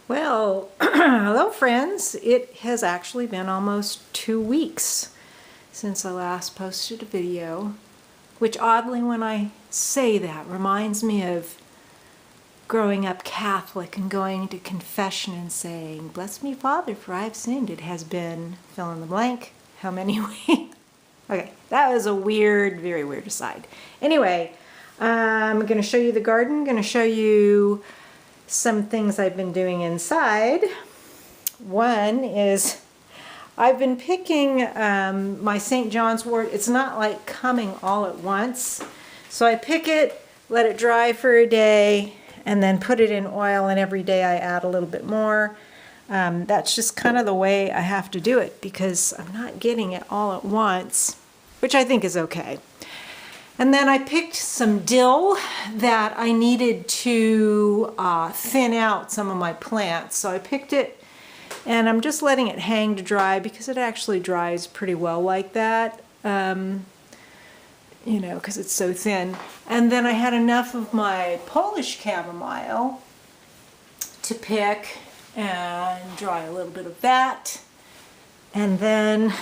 Well, hello friends. It has actually been almost 2 weeks since I last posted a video, which oddly when I say that reminds me of growing up Catholic and going to confession and saying, "Bless me, Father, for I have sinned." It has been fill in the blank. How many weeks? Okay, that was a weird, very weird aside. Anyway, I'm going to show you the garden. I'm going to show you some things I've been doing inside. One is I've been picking my St. John's wort. It's not like coming all at once. So I pick it, let it dry for a day, and then put it in oil, and every day I add a little bit more. That's just kind of the way I have to do it because I'm not getting it all at once, which I think is okay. And then I picked some dill that I needed to thin out some of my plants. So I picked it and I'm just letting it hang to dry because it actually dries pretty well like that, you know, because it's so thin. And then I had enough of my Polish chamomile to pick and dry a little bit of that. And then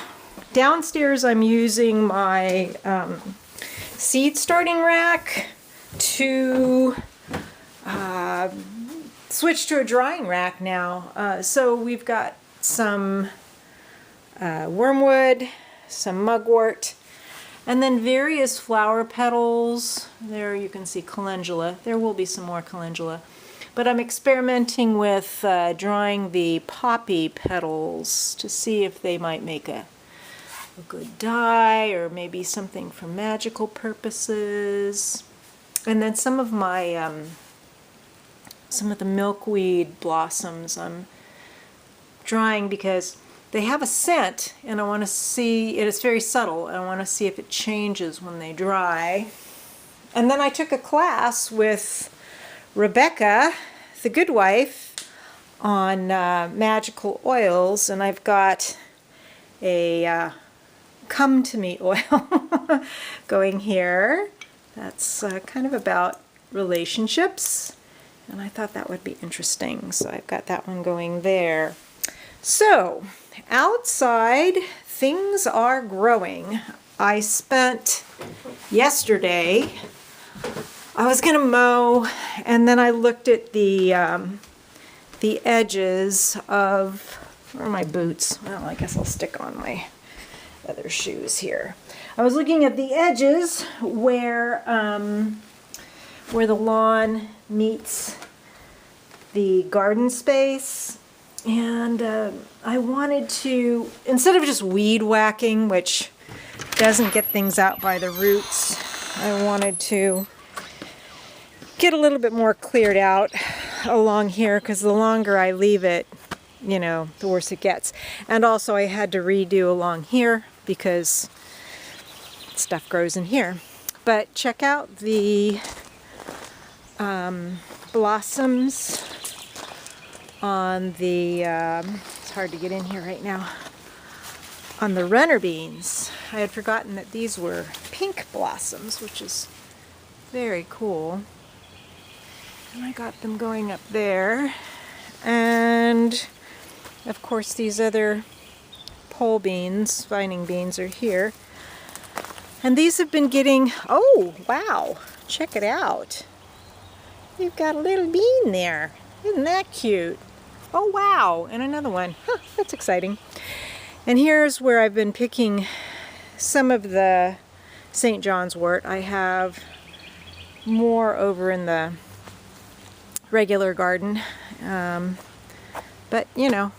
downstairs I'm using my seed starting rack to switch to a drying rack now. So we've got some wormwood, some mugwort, and then various flower petals. There you can see calendula. There will be some more calendula. But I'm experimenting with drying the poppy petals to see if they might make a good dye or maybe something for magical purposes. And then some of my some of the milkweed blossoms I'm drying because they have a scent and I want to see it is very subtle and I want to see if it changes when they dry. And then I took a class with Rebecca, the good wife, on magical oils, and I've got a Come to Me oil going here. That's kind of about relationships, and I thought that would be interesting, so I've got that one going there. So outside things are growing. I spent yesterday, I was gonna mow, and then I looked at the edges of, where are my boots? Well, I guess I'll stick on my other shoes here. I was looking at the edges where the lawn meets the garden space, and I wanted to, instead of just weed whacking, which doesn't get things out by the roots, I wanted to get a little bit more cleared out along here because the longer I leave it, you know, the worse it gets. And also I had to redo along here because stuff grows in here. But check out the blossoms on the, it's hard to get in here right now, on the runner beans. I had forgotten that these were pink blossoms, which is very cool. And I got them going up there. And of course these other pole beans, vining beans, are here. And these have been getting, oh wow, check it out. You've got a little bean there. Isn't that cute? Oh wow, and another one. Huh, that's exciting. And here's where I've been picking some of the St. John's wort. I have more over in the regular garden. But you know,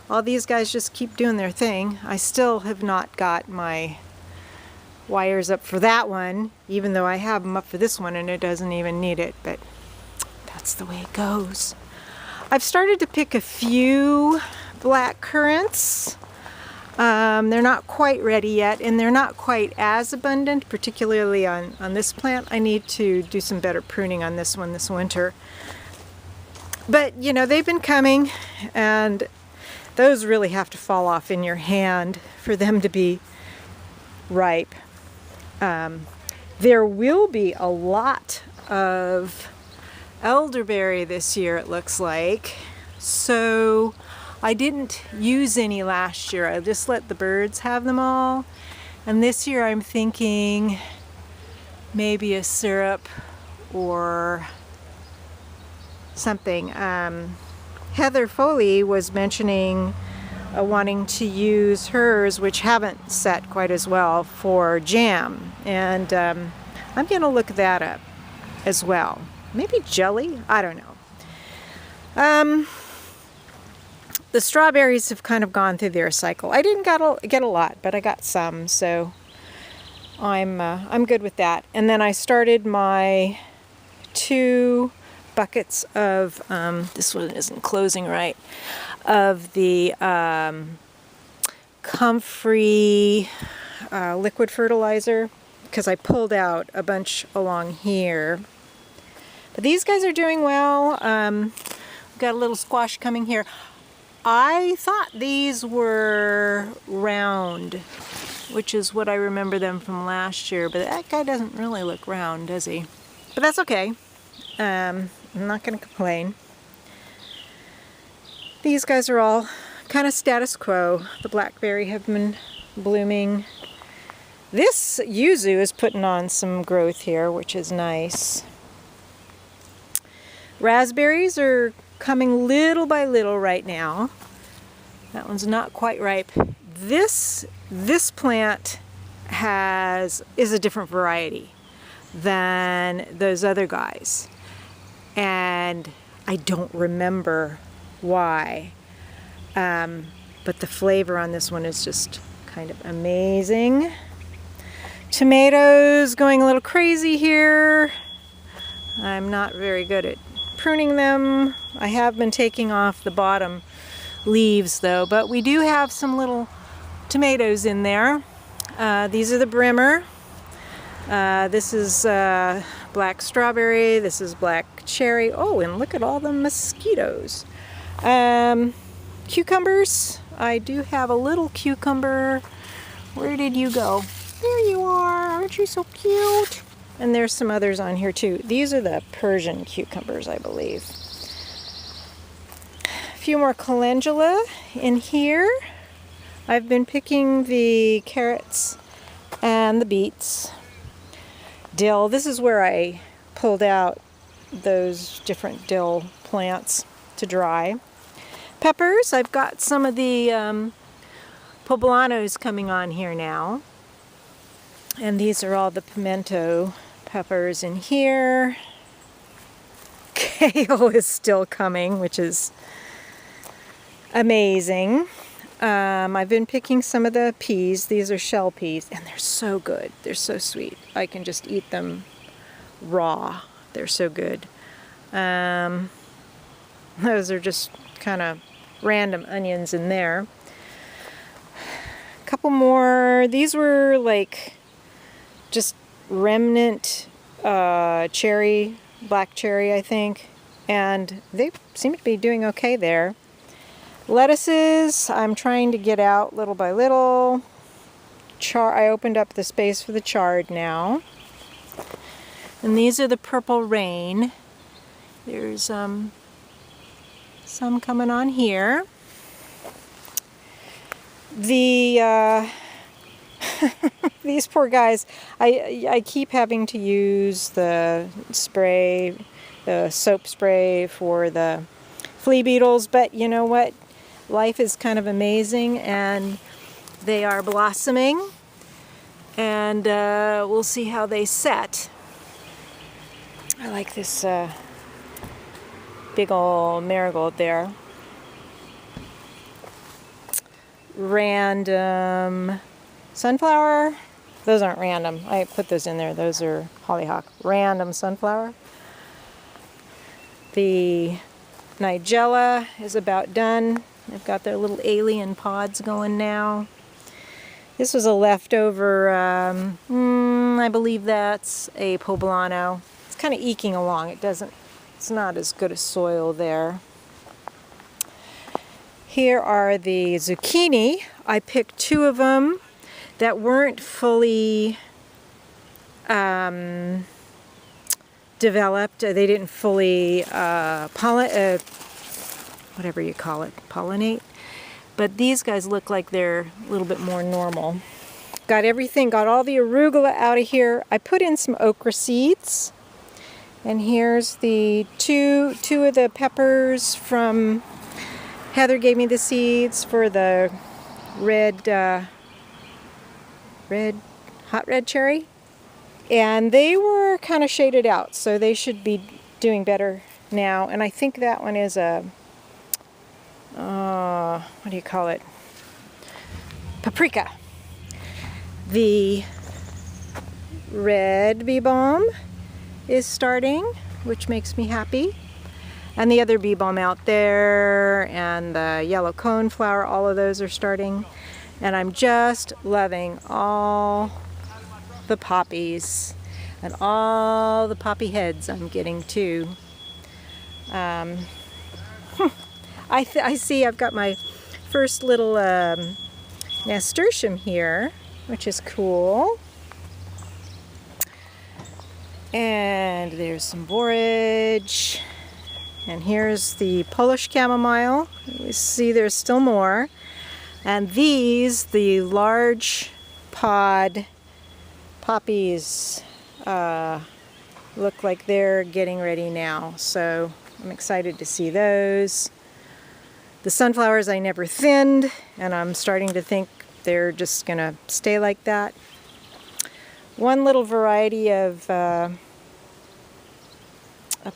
all these guys just keep doing their thing. I still have not got my wires up for that one, even though I have them up for this one and it doesn't even need it, but that's the way it goes. I've started to pick a few black currants. They're not quite ready yet, and they're not quite as abundant, particularly on this plant. I need to do some better pruning on this one this winter. But, you know, they've been coming, and those really have to fall off in your hand for them to be ripe. There will be a lot of elderberry this year, it looks like. so I didn't use any last year. I just let the birds have them all. And this year I'm thinking maybe a syrup or something. Heather Foley was mentioning wanting to use hers, which haven't set quite as well, for jam. And I'm going to look that up as well. Maybe jelly? I don't know. The strawberries have kind of gone through their cycle. I didn't get a lot, but I got some, so I'm good with that. And then I started my 2 buckets of, this one isn't closing right, of the Comfrey liquid fertilizer, because I pulled out a bunch along here. But these guys are doing well. We've got a little squash coming here. I thought these were round, which is what I remember them from last year, but that guy doesn't really look round, does he? But that's okay. I'm not going to complain. These guys are all kind of status quo. The blackberry have been blooming. This yuzu is putting on some growth here, which is nice. Raspberries are coming little by little right now. That one's not quite ripe. This plant is a different variety than those other guys, and I don't remember why, but the flavor on this one is just kind of amazing. Tomatoes going a little crazy here. I'm not very good at pruning them. I have been taking off the bottom leaves though, but we do have some little tomatoes in there. These are the Brimmer. This is black strawberry. This is black cherry. Oh, and look at all the mosquitoes. Cucumbers. I do have a little cucumber. Where did you go? There you are. Aren't you so cute? And there's some others on here too. These are the Persian cucumbers, I believe. A few more calendula in here. I've been picking the carrots and the beets. Dill. This is where I pulled out those different dill plants to dry. Peppers. I've got some of the poblanos coming on here now. And these are all the pimento peppers in here. Kale is still coming, which is amazing. I've been picking some of the peas. These are shell peas, and they're so good. They're so sweet. I can just eat them raw. They're so good. Those are just kind of random onions in there. A couple more. These were like just remnant cherry, black cherry, I think, and they seem to be doing okay there. Lettuces, I'm trying to get out little by little. I opened up the space for the chard now. And these are the Purple Rain. There's some coming on here. The these poor guys, I keep having to use the spray, the soap spray for the flea beetles, but you know what? Life is kind of amazing, and they are blossoming, and we'll see how they set. I like this big old marigold there. Random sunflower. Those aren't random. I put those in there. Those are hollyhock. Random sunflower. The Nigella is about done. They've got their little alien pods going now. This was a leftover, I believe that's a poblano. It's kind of eking along. It's not as good as soil there. Here are the zucchini. I picked 2 of them that weren't fully developed. They didn't fully whatever you call it, pollinate. But these guys look like they're a little bit more normal. Got everything, got all the arugula out of here. I put in some okra seeds. And here's the two of the peppers from Heather gave me the seeds for the hot red cherry. And they were kind of shaded out, so they should be doing better now. And I think that one is a, what do you call it? Paprika. The red bee balm is starting, which makes me happy. And the other bee balm out there, and the yellow coneflower, all of those are starting. And I'm just loving all the poppies and all the poppy heads I'm getting too. I see I've got my first little nasturtium here, which is cool. And there's some borage. And here's the Polish chamomile. You see there's still more. And these, the large pod poppies, look like they're getting ready now. So I'm excited to see those. The sunflowers I never thinned, and I'm starting to think they're just gonna stay like that. One little variety of a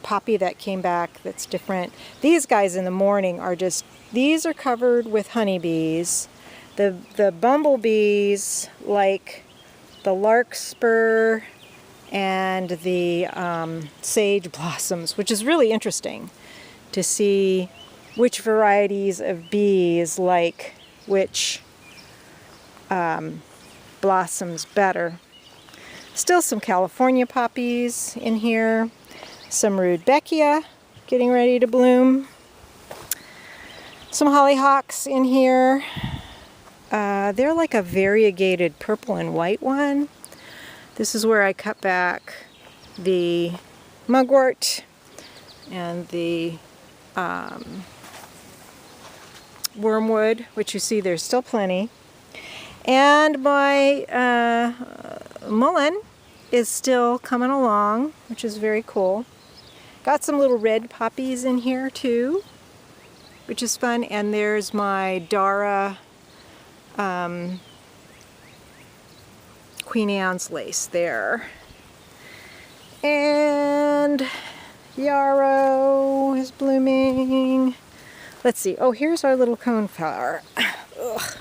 poppy that came back that's different. These guys in the morning are just, these are covered with honeybees. The bumblebees, like the larkspur and the sage blossoms, which is really interesting to see which varieties of bees like which blossoms better. Still some California poppies in here, some rudbeckia getting ready to bloom, some hollyhocks in here. They're like a variegated purple and white one. This is where I cut back the mugwort and the wormwood, which you see there's still plenty. And my mullein is still coming along, which is very cool. Got some little red poppies in here too, which is fun. And there's my Dara Queen Anne's lace there. And yarrow is blooming. Let's see. Oh, here's our little coneflower. Ugh.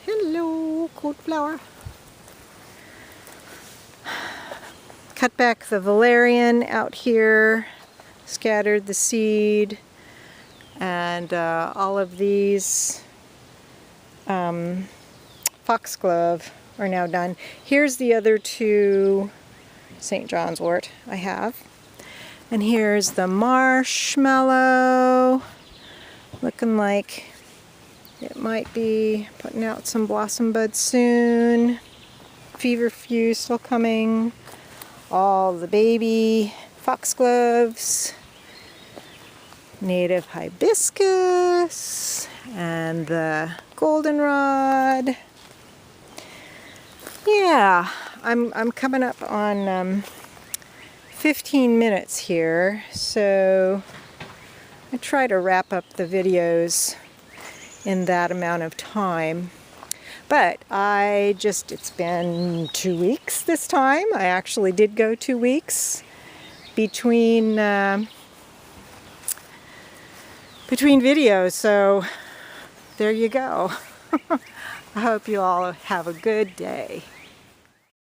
Hello, coneflower. Cut back the valerian out here, scattered the seed, and all of these foxglove are now done. Here's the other two St. John's wort I have. And here's the marshmallow, looking like it might be putting out some blossom buds soon. Feverfew still coming. All the baby foxgloves, native hibiscus, and the goldenrod. Yeah, I'm coming up on 15 minutes here, so I try to wrap up the videos in that amount of time. But it's been 2 weeks this time. I actually did go 2 weeks between videos, so there you go. I hope you all have a good day.